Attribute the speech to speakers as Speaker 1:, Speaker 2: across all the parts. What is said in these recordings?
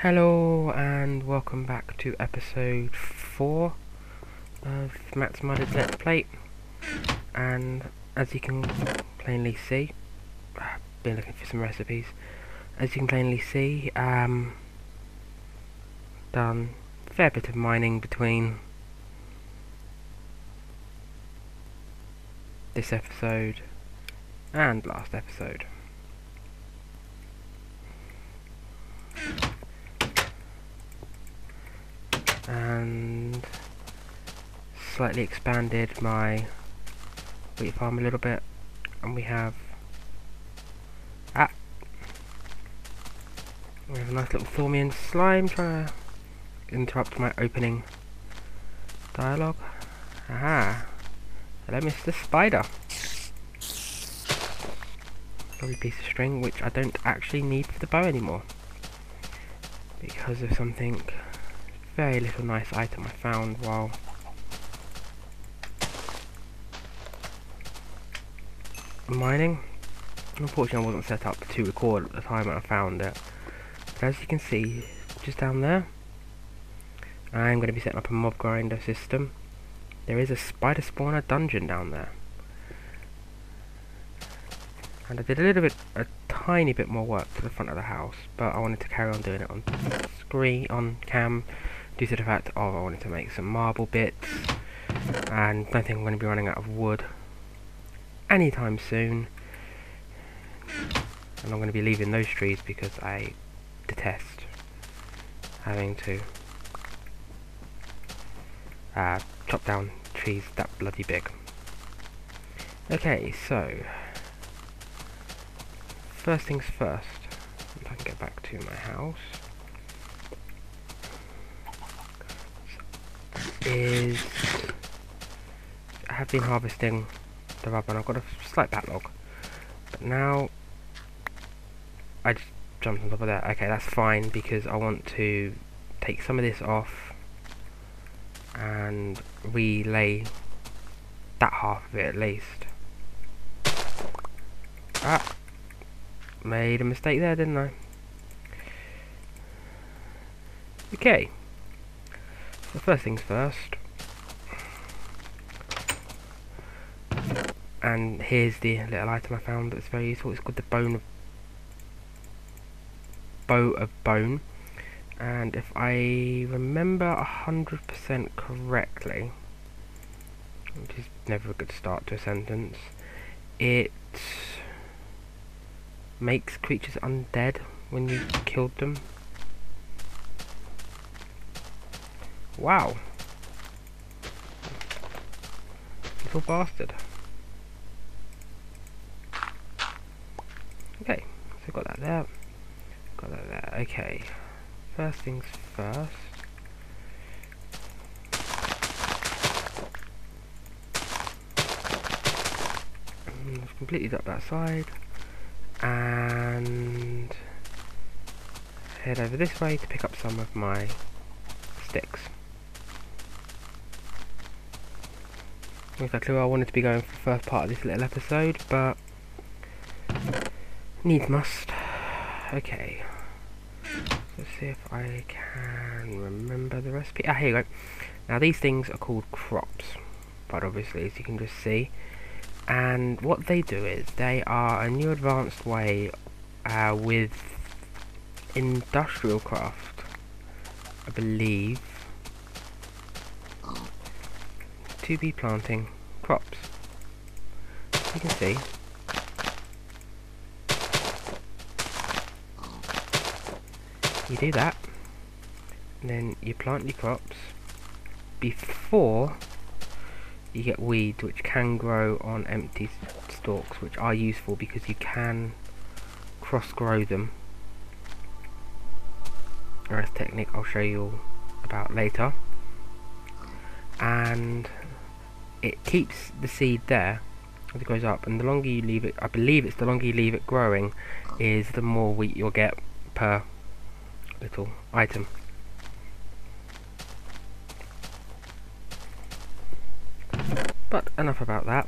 Speaker 1: Hello and welcome back to episode 4 of Matt's Modded Let's Play. And as you can plainly see, I've been looking for some recipes. As you can plainly see, done a fair bit of mining between this episode and last episode. And slightly expanded my wheat farm a little bit, and we have a nice little Thormian slime trying to interrupt my opening dialogue. Aha! Hello, Mr. Spider. Lovely piece of string, which I don't actually need for the bow anymore because of something. Very little nice item I found while mining. Unfortunately I wasn't set up to record at the time when I found it, but as you can see just down there, I'm going to be setting up a mob grinder system. There is a spider spawner dungeon down there, and I did a tiny bit more work to the front of the house, but I wanted to carry on doing it on screen, on cam, due to the fact of I wanted to make some marble bits, and don't think I'm going to be running out of wood anytime soon. And I'm going to be leaving those trees because I detest having to chop down trees that bloody big. Okay, so first things first, if I can get back to my house, is I have been harvesting the rubber and I've got a slight backlog, but now I just jumped on top of that. Okay, that's fine because I want to take some of this off and relay that half of it at least. Made a mistake there, didn't I? Okay, so first things first, and here's the little item I found that's very useful. It's called the bow of bone, and if I remember 100% correctly, which is never a good start to a sentence, it makes creatures undead when you killed them. Wow. Little bastard. Okay, so got that there. Got that there. Okay. First things first. I've completely up that side. And head over this way to pick up some of my sticks. Not exactly where I wanted to be going for the first part of this little episode, but needs must. Okay, let's see if I can remember the recipe. Ah, here you go. Now these things are called crops, but obviously as you can just see, and what they do is they are a new advanced way with Industrial Craft, I believe, to be planting crops. You can see you do that, and then you plant your crops before you get weeds, which can grow on empty stalks, which are useful because you can cross grow them. That's a technique I'll show you all about later, and it keeps the seed there as it goes up, and the longer you leave it, I believe it's the longer you leave it growing, is the more wheat you'll get per little item. But enough about that.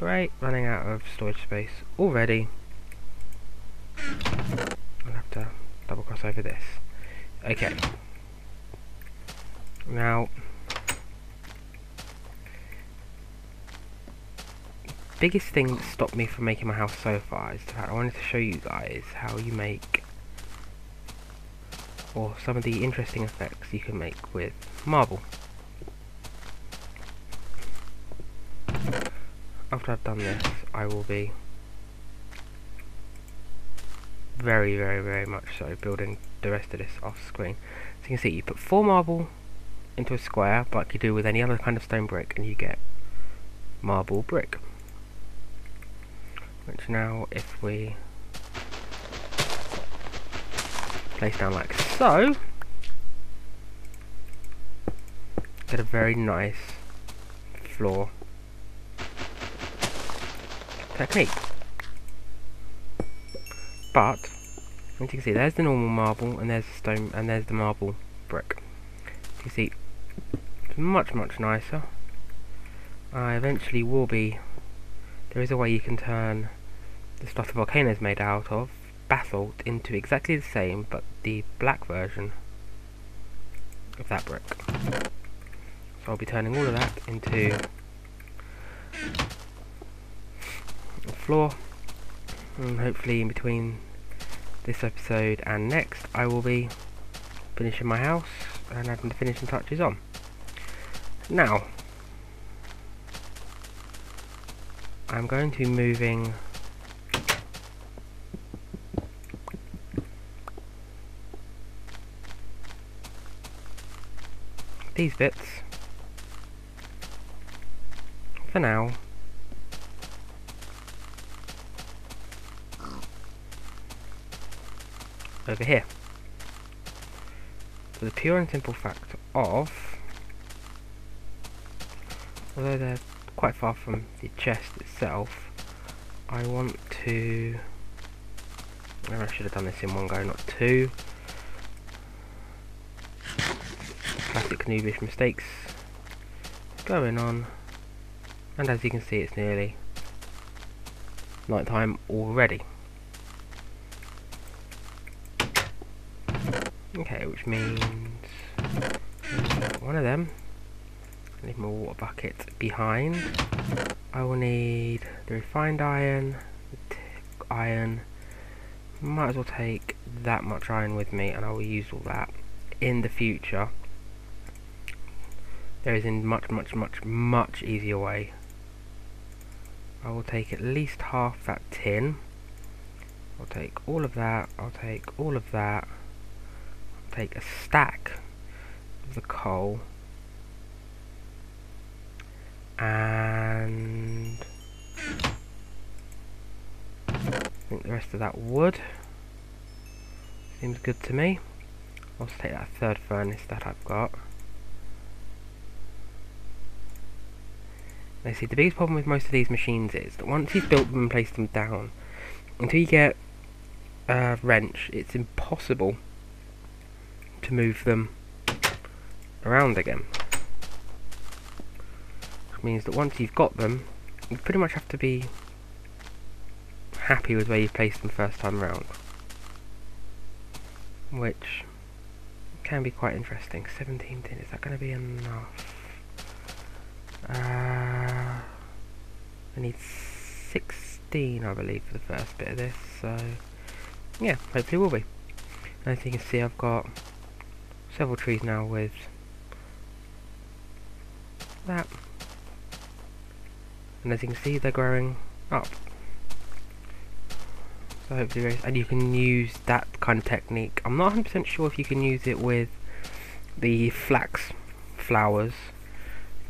Speaker 1: Great, running out of storage space already. I'll have to double cross over this. Okay. Now, biggest thing that stopped me from making my house so far is the fact I wanted to show you guys how you make, or some of the interesting effects you can make with marble. After I've done this, I will be very much so building the rest of this off screen. So you can see you put 4 marble into a square, like you do with any other kind of stone brick, and you get marble brick. Which now, if we place down like so, get a very nice floor technique. But as you can see, there's the normal marble, and there's the stone, and there's the marble brick. You can see it's much nicer. I eventually will be. There is a way you can turn the stuff the volcano is made out of, basalt, into exactly the same, but the black version of that brick. So I'll be turning all of that into a floor, and hopefully in between this episode and next I will be finishing my house and having the finishing touches on. Now, I'm going to be moving these bits for now over here, for the pure and simple fact of, although they're quite far from the chest itself, I want to, maybe I should have done this in one go, not two. Classic noobish mistakes going on, and as you can see it's nearly night time already. Okay, which means one of them. Leave my water bucket behind. I will need the refined iron, the iron. Might as well take that much iron with me, and I will use all that in the future. There is a much easier way. I will take at least half that tin. I'll take all of that. I'll take all of that. I'll take a stack of the coal. And I think the rest of that wood seems good to me. I'll just take that third furnace that I've got. Now see, the biggest problem with most of these machines is that once you've built them and placed them down, until you get a wrench, it's impossible to move them around again. Which means that once you've got them, you pretty much have to be happy with where you placed them first time around. Which can be quite interesting. 17 tin, is that going to be enough? I need 16, I believe, for the first bit of this, so yeah, hopefully will be. And as you can see, I've got several trees now with that, and as you can see, they're growing up. So hopefully, and you can use that kind of technique. I'm not 100% sure if you can use it with the flax flowers,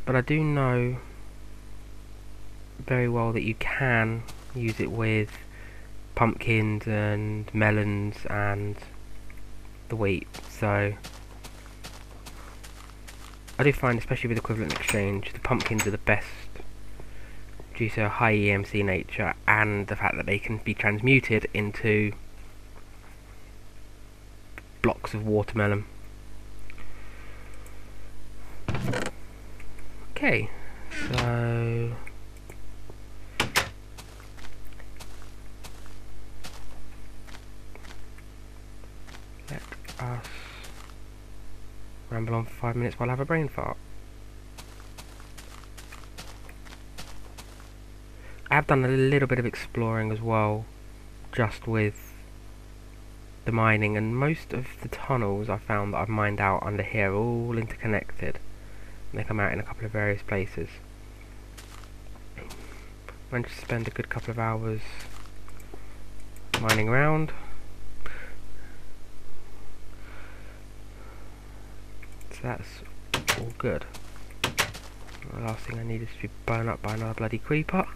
Speaker 1: but I do know very well that you can use it with pumpkins and melons and the wheat. So I do find, especially with equivalent exchange, the pumpkins are the best due to high EMC nature and the fact that they can be transmuted into blocks of watermelon. Okay, so us ramble on for 5 minutes while I have a brain fart. I have done a little bit of exploring as well, just with the mining, and most of the tunnels I found that I've mined out under here are all interconnected, and they come out in a couple of various places. Managed to spend a good couple of hours mining around. So that's all good. The last thing I need is to be blown up by another bloody creeper,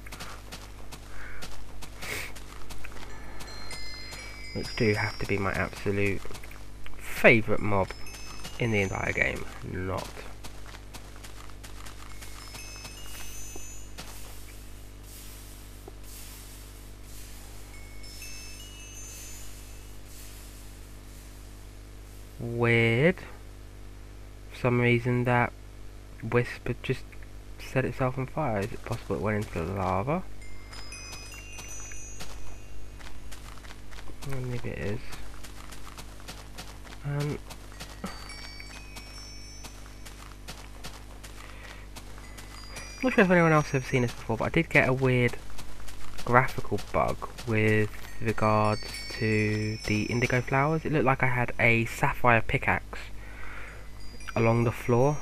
Speaker 1: which do have to be my absolute favourite mob in the entire game. Not. Weird. For some reason that wisp had just set itself on fire. Is it possible it went into the lava? Maybe it is. Not sure if anyone else has seen this before, but I did get a weird graphical bug with regards to the indigo flowers. It looked like I had a sapphire pickaxe along the floor,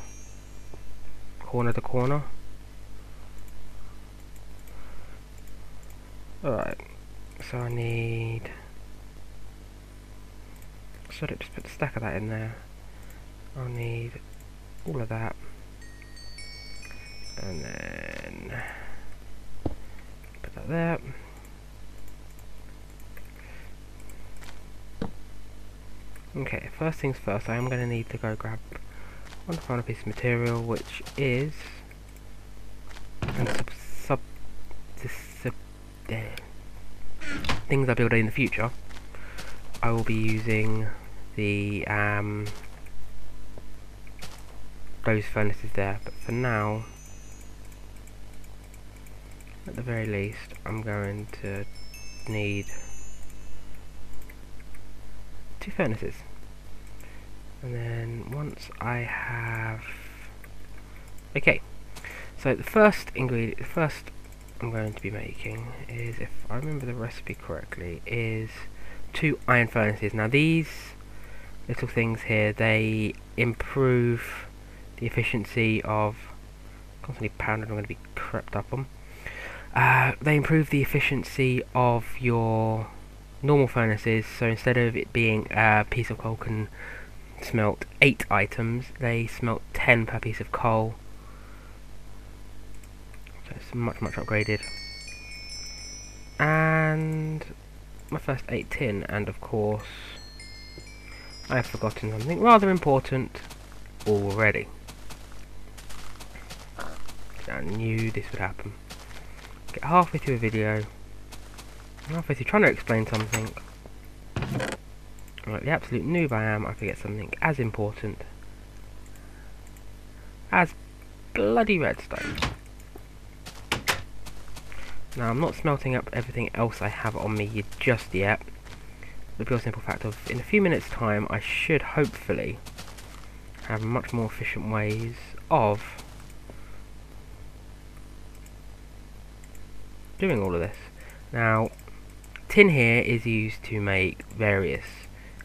Speaker 1: corner to corner. Alright, so I need... Should I just put a stack of that in there? I'll need all of that. And then put that there. Okay, first things first, I am going to need to go grab one final piece of material, which is things I build in the future. I will be using the those furnaces there, but for now, at the very least, I'm going to need 2 furnaces. And then once I have... Okay, so the first ingredient, the first I'm going to be making is, if I remember the recipe correctly, is 2 iron furnaces. Now these little things here, they improve the efficiency of... Constantly pounded, I'm going to be crept up on. They improve the efficiency of your normal furnaces, so instead of it being a piece of coal can smelt 8 items, they smelt 10 per piece of coal. So it's much upgraded. And my first 8 tin, and of course I have forgotten something rather important already. I knew this would happen. Get halfway through a video, halfway through trying to explain something, like the absolute noob I am, I forget something as important as bloody redstone. Now I'm not smelting up everything else I have on me just yet. The pure simple fact of, in a few minutes time, I should hopefully have much more efficient ways of doing all of this. Now, tin here is used to make various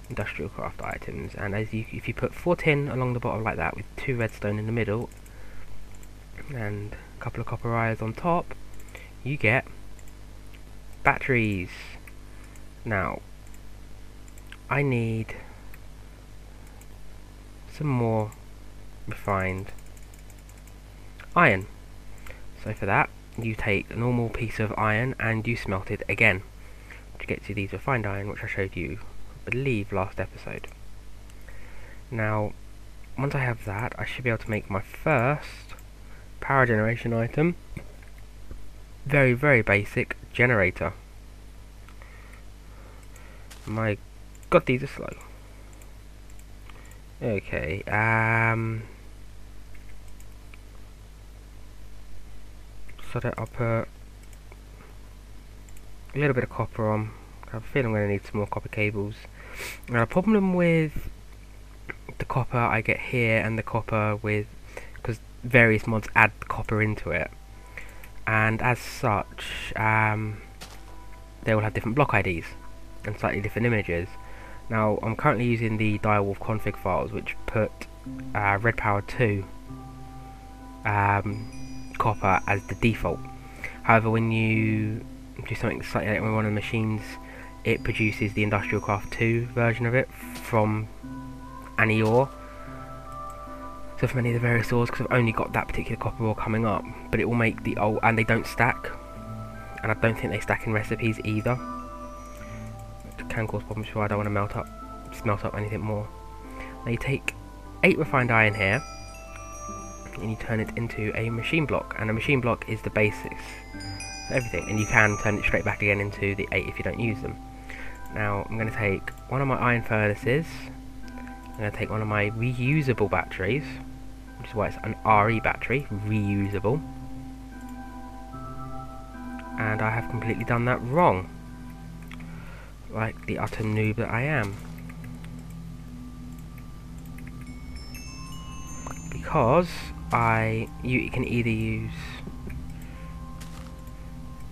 Speaker 1: industrial craft items, and as if you put 4 tin along the bottom like that with 2 redstone in the middle and a couple of copper wires on top, you get batteries. Now, I need some more refined iron. So for that, you take a normal piece of iron and you smelt it again, which gets you these refined iron, which I showed you, I believe, last episode. Now, once I have that, I should be able to make my first power generation item. Very basic generator. My god, these are slow. Okay, so that I'll put a little bit of copper on. I have a feeling I'm going to need some more copper cables. Now, the problem with the copper I get here and the copper with, because various mods add the copper into it, and as such they will have different block IDs and slightly different images. Now I'm currently using the Direwolf config files, which put red power 2 copper as the default. However, when you do something slightly like on one of the machines, it produces the Industrial Craft2 version of it from any ore. So from any of the various ores, because I've only got that particular copper ore coming up, but it will make the old, and they don't stack, and I don't think they stack in recipes either. It can cause problems, so I don't want to smelt up anything more. Now you take 8 refined iron here, and you turn it into a machine block, and a machine block is the basics for everything, and you can turn it straight back again into the 8 if you don't use them. Now I'm going to take one of my iron furnaces, I'm going to take one of my reusable batteries, which is why it's an RE battery, reusable, and I have completely done that wrong, like the utter noob that I am, because you can either use,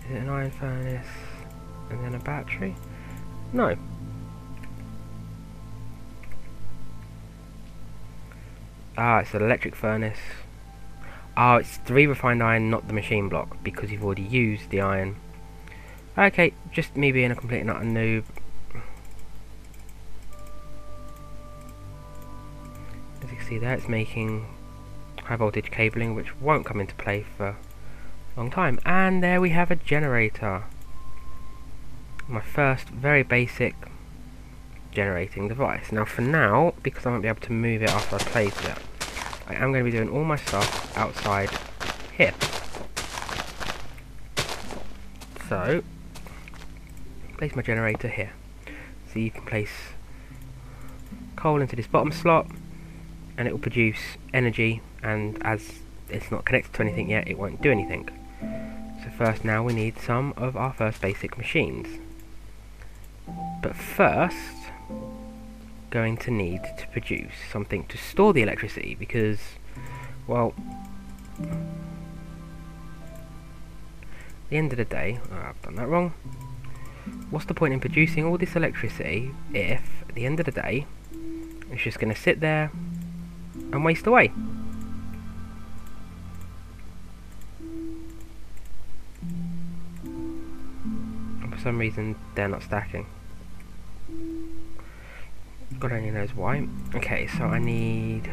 Speaker 1: is it an iron furnace and then a battery? No. It's an electric furnace. It's 3 refined iron, not the machine block, because you've already used the iron. Okay, just me being a complete and utter noob. As you can see there, it's making high voltage cabling, which won't come into play for a long time. And there we have a generator. My first very basic generating device. Now for now, because I won't be able to move it after I place it, I am going to be doing all my stuff outside here. So, place my generator here. So you can place coal into this bottom slot, and it will produce energy, and as it's not connected to anything yet, it won't do anything. So first, now we need some of our first basic machines. But first, going to need to produce something to store the electricity, because, well, at the end of the day, I've done that wrong. What's the point in producing all this electricity if, at the end of the day, it's just going to sit there and waste away? And for some reason, they're not stacking. God only knows why. Okay, so I need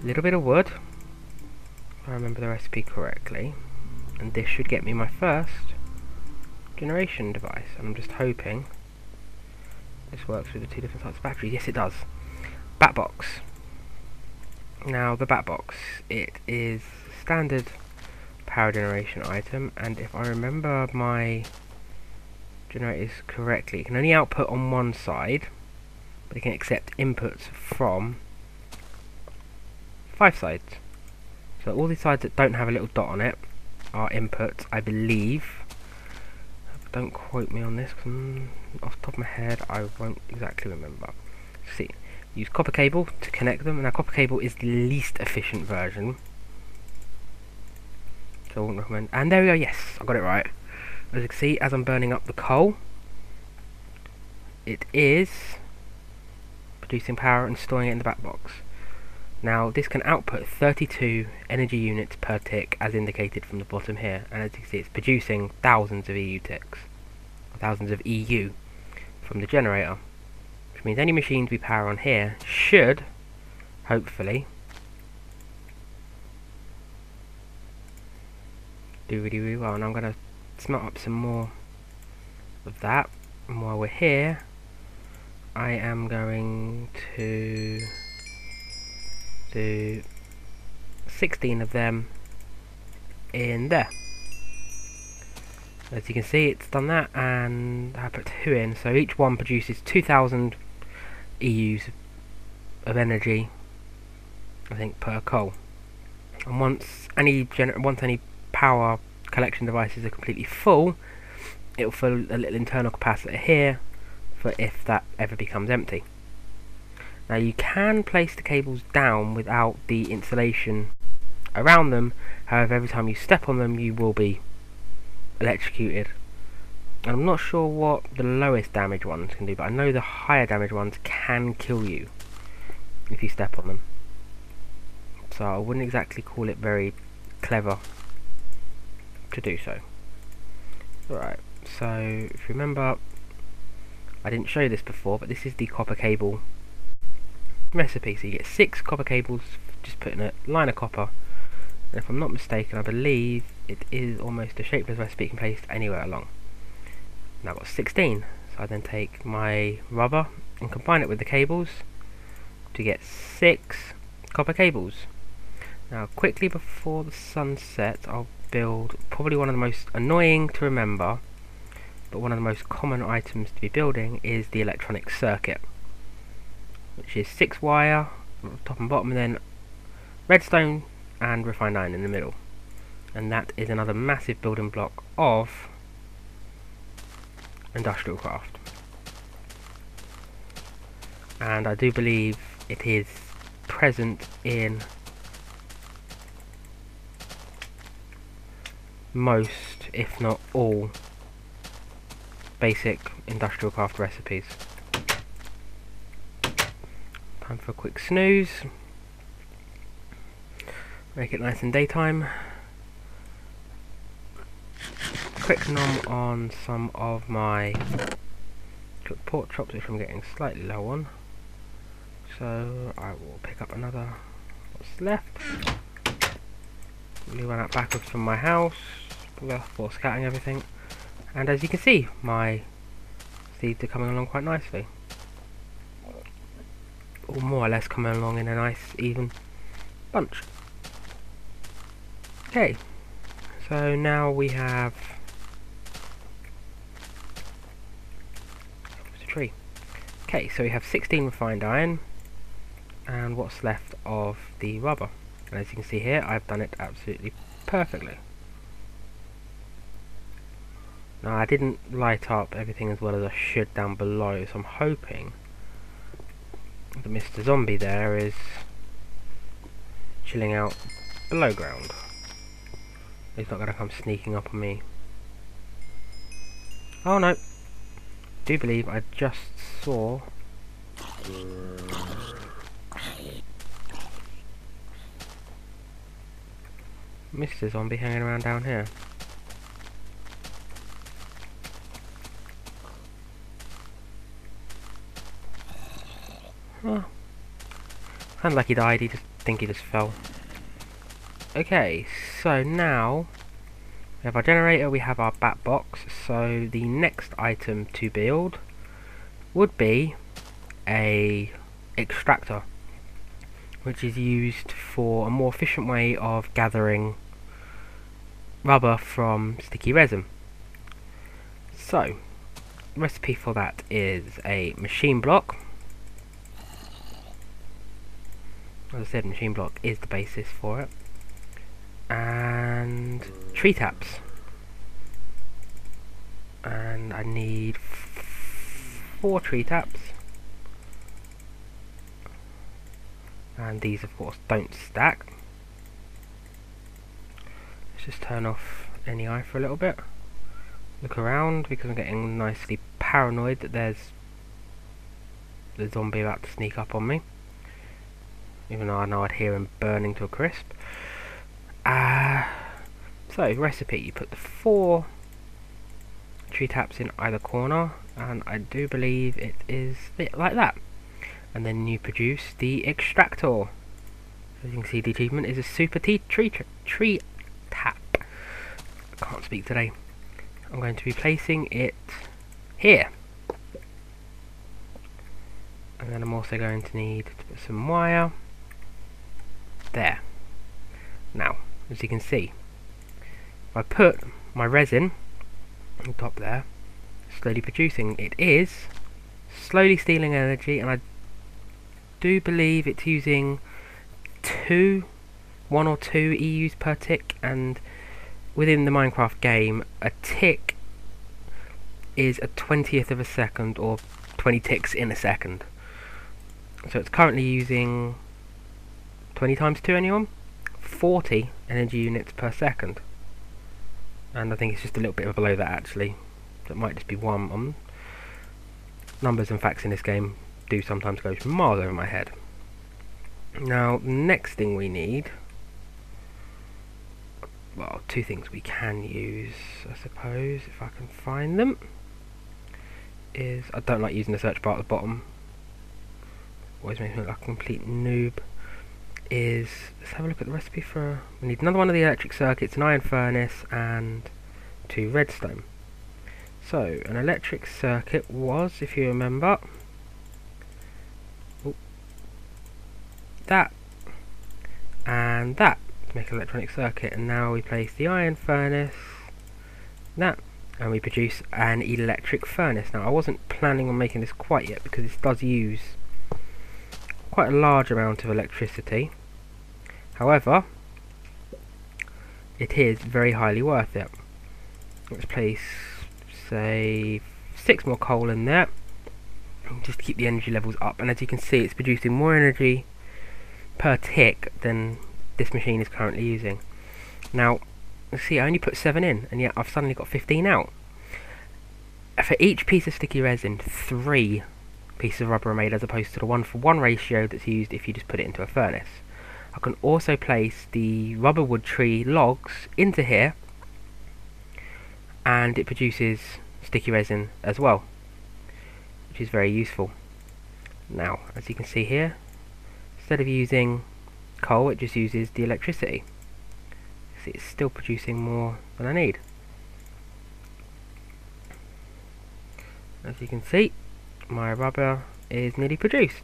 Speaker 1: a little bit of wood, if I remember the recipe correctly, and this should get me my first generation device. And I'm just hoping this works with the 2 different types of batteries. Yes, it does. Bat box. Now the bat box, it is standard power generation item, and if I remember my generators correctly, it can only output on one side, but it can accept inputs from 5 sides. So all the sides that don't have a little dot on it are inputs, I believe. Don't quote me on this, because off the top of my head I won't exactly remember. See, use copper cable to connect them. Now copper cable is the least efficient version, so I wouldn't recommend. And there we go, yes, I got it right. As you can see, as I'm burning up the coal, it is producing power and storing it in the bat box. Now this can output 32 energy units per tick, as indicated from the bottom here, and as you can see, it's producing thousands of EU ticks, or thousands of EU from the generator, which means any machines we power on here should hopefully do really, really well. And I'm going to smelt up some more of that, and while we're here I am going to do 16 of them in there. As you can see, it's done that, and I put 2 in, so each one produces 2,000 EUs of energy, I think, per coal. And once any power collection devices are completely full, it will fill a little internal capacitor here for if that ever becomes empty. Now you can place the cables down without the insulation around them, however every time you step on them you will be electrocuted. And I'm not sure what the lowest damage ones can do, but I know the higher damage ones can kill you if you step on them. So I wouldn't exactly call it very clever to do so. Alright, so if you remember, I didn't show you this before, but this is the copper cable recipe. So you get 6 copper cables, just put in a line of copper, and if I'm not mistaken, I believe it is almost a shapeless recipe, can be placed anywhere along. Now I've got 16, so I then take my rubber and combine it with the cables to get 6 copper cables. Now quickly before the sun sets, I'll build probably one of the most annoying to remember, but one of the most common items to be building is the electronic circuit, which is 6 wire top and bottom, and then redstone and refined iron in the middle. And that is another massive building block of Industrial Craft. And I do believe it is present in most, if not all, basic Industrial Craft recipes. Time for a quick snooze. Make it nice and daytime. Quick nom on some of my cooked pork chops, which I'm getting slightly low on. So I will pick up another what's left. We run out backwards from my house before scatting everything. And as you can see, my seeds are coming along quite nicely. Or more or less coming along in a nice even bunch. Okay, so now we have a tree. Okay, so we have 16 refined iron and what's left of the rubber. And as you can see here, I've done it absolutely perfectly. Now I didn't light up everything as well as I should down below, so I'm hoping that Mr. Zombie there is chilling out below ground. He's not going to come sneaking up on me. Oh no, do believe I just saw Mr. Zombie hanging around down here. Oh. Sounds like he died, he just fell. Okay, so now we have our generator, we have our bat box, so the next item to build would be a extractor, which is used for a more efficient way of gathering rubber from sticky resin. So, the recipe for that is a machine block. As I said, machine block is the basis for it. And tree taps. And I need 4 tree taps. And these of course don't stack. Let's just turn off any eye for a little bit. Look around because I'm getting nicely paranoid that there's the zombie about to sneak up on me. Even though I know I'd hear him burning to a crisp. So, recipe, you put the 4 tree taps in either corner, and I do believe it is like that. And then you produce the extractor. As you can see, the achievement is a super tree tap. I can't speak today. I'm going to be placing it here. And then I'm also going to need to put some wire there. Now, as you can see, if I put my resin on top there, slowly producing, it is slowly stealing energy, and I do believe it's using 1 or 2 EUs per tick, and within the Minecraft game, a tick is a 20th of a second, or 20 ticks in a second. So it's currently using 20 times 2 anyone? 40 energy units per second. And I think it's just a little bit below that actually. So it might just be one. Numbers and facts in this game do sometimes go miles over my head. Now, the next thing we need, well, two things we can use, I suppose, if I can find them, is, I don't like using the search bar at the bottom, always makes me look like a complete noob, is, let's have a look at the recipe for, we need another one of the electric circuits, an iron furnace, and 2 redstone. So, an electric circuit was, if you remember, that and that to make an electronic circuit, and now we place the iron furnace, that, and we produce an electric furnace. Now I wasn't planning on making this quite yet because this does use quite a large amount of electricity, however it is very highly worth it. Let's place, say, 6 more coal in there just to keep the energy levels up, and as you can see it's producing more energy per tick than this machine is currently using. Now, let's see, I only put 7 in, and yet I've suddenly got 15 out. For each piece of sticky resin, 3 pieces of rubber are made, as opposed to the 1-for-1 ratio that's used if you just put it into a furnace. I can also place the rubber wood tree logs into here, and it produces sticky resin as well, which is very useful. Now, as you can see here, instead of using coal, it just uses the electricity. See, it's still producing more than I need. As you can see, my rubber is nearly produced,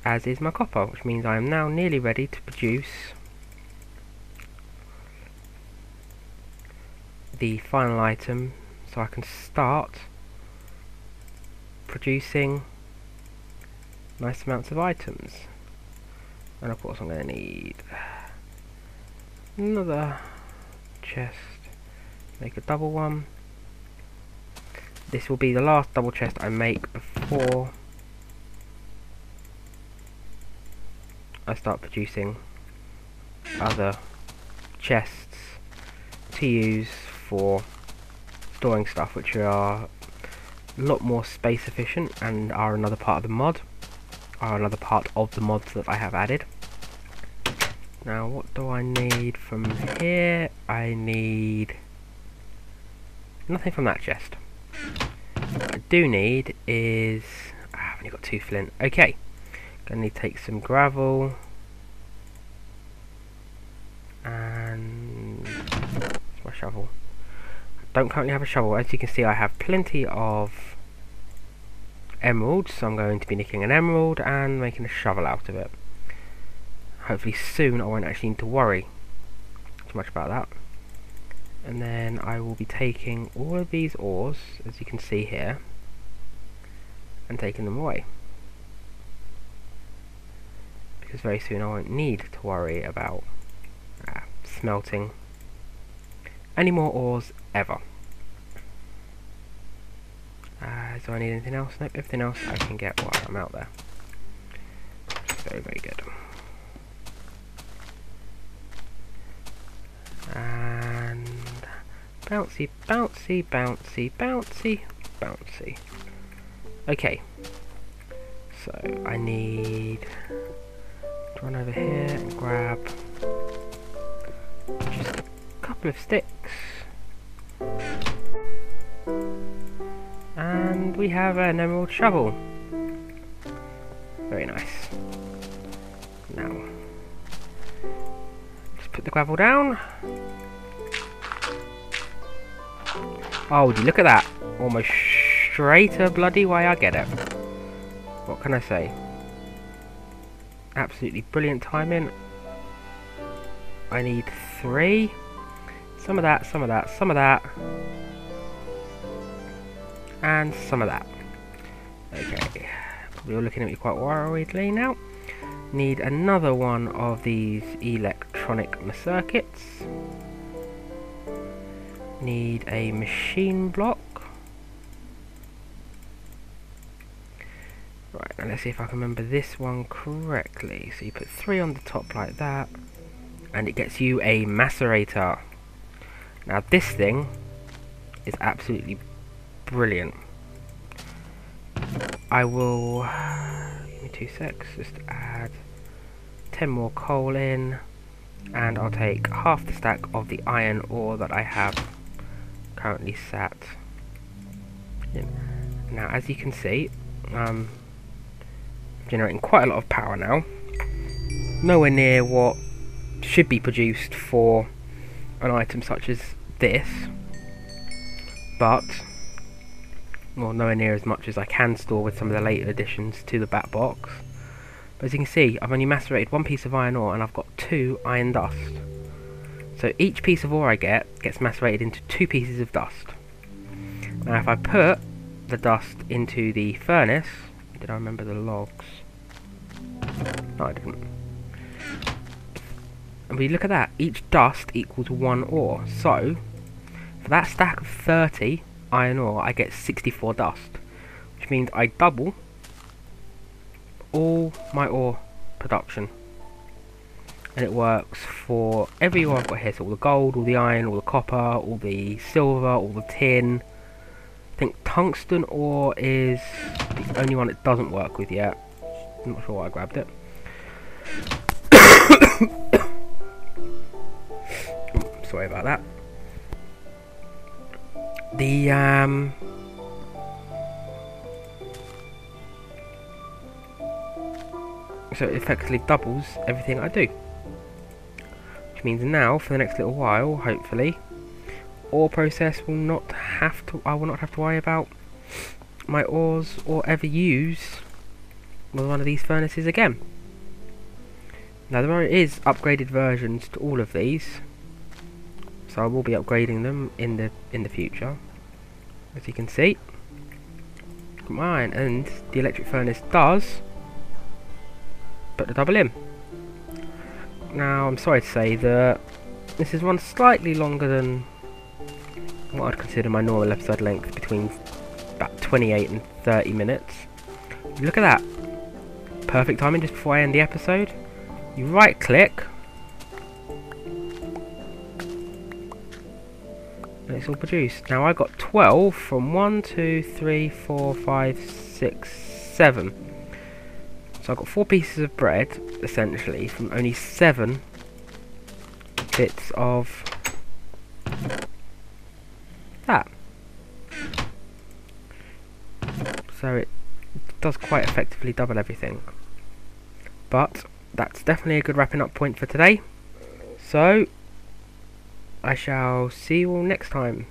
Speaker 1: as is my copper, which means I am now nearly ready to produce the final item, so I can start producing nice amounts of items. And of course I'm going to need another chest, make a double one. This will be the last double chest I make before I start producing other chests to use for storing stuff, which are a lot more space efficient and are another part of the mod. Mods that I have added. Now, what do I need from here? I need nothing from that chest. What I do need is, I've only got 2 flint. Okay, gonna need to take some gravel and where's my shovel? I don't currently have a shovel. As you can see, I have plenty of emeralds, so I'm going to be nicking an emerald and making a shovel out of it. Hopefully soon I won't actually need to worry too much about that. And then I will be taking all of these ores, as you can see here, and taking them away, because very soon I won't need to worry about smelting any more ores ever. Do I need anything else? Nope, everything else I can get while I'm out there. Very, very good. And bouncy, bouncy, bouncy, bouncy, bouncy. Okay. So I need to run over here and grab just a couple of sticks. And we have an emerald shovel. Very nice. Now, just put the gravel down. Oh, would you look at that? Almost straight a bloody way I get it. What can I say? Absolutely brilliant timing. I need 3. Some of that, some of that, some of that. And some of that. Okay, probably all looking at me quite worriedly now. Need another one of these electronic circuits. Need a machine block. Right, now let's see if I can remember this one correctly. So you put 3 on the top like that, and it gets you a macerator. Now this thing is absolutely brilliant. I will, give me 2 secs, just add 10 more coal in, and I'll take half the stack of the iron ore that I have currently sat in. Now as you can see, generating quite a lot of power now, nowhere near what should be produced for an item such as this, but well, nowhere near as much as I can store with some of the later additions to the bat box. But as you can see, I've only macerated 1 piece of iron ore and I've got 2 iron dust. So each piece of ore I get gets macerated into 2 pieces of dust. Now if I put the dust into the furnace, did I remember the logs? No, I didn't. And we look at that, each dust equals 1 ore. So for that stack of 30 iron ore, I get 64 dust, which means I double all my ore production. And it works for every ore I've got here, so all the gold, all the iron, all the copper, all the silver, all the tin. I think tungsten ore is the only one it doesn't work with yet. I'm not sure why I grabbed it. Sorry about that. The so it effectively doubles everything I do, which means now for the next little while, hopefully, ore process will not have to. I will not have to worry about my ores or ever use one of these furnaces again. Now there is upgraded versions to all of these, so I will be upgrading them in the future. As you can see, mine and the electric furnace does put the double in. Now I'm sorry to say that this is one slightly longer than what I'd consider my normal episode length, between about 28 and 30 minutes. Look at that, perfect timing just before I end the episode. You right click and it's all produced. Now I got 12 from 1, 2, 3, 4, 5, 6, 7. So I got 4 pieces of bread, essentially, from only 7 bits of that. So it does quite effectively double everything. But that's definitely a good wrapping up point for today. So I shall see you all next time.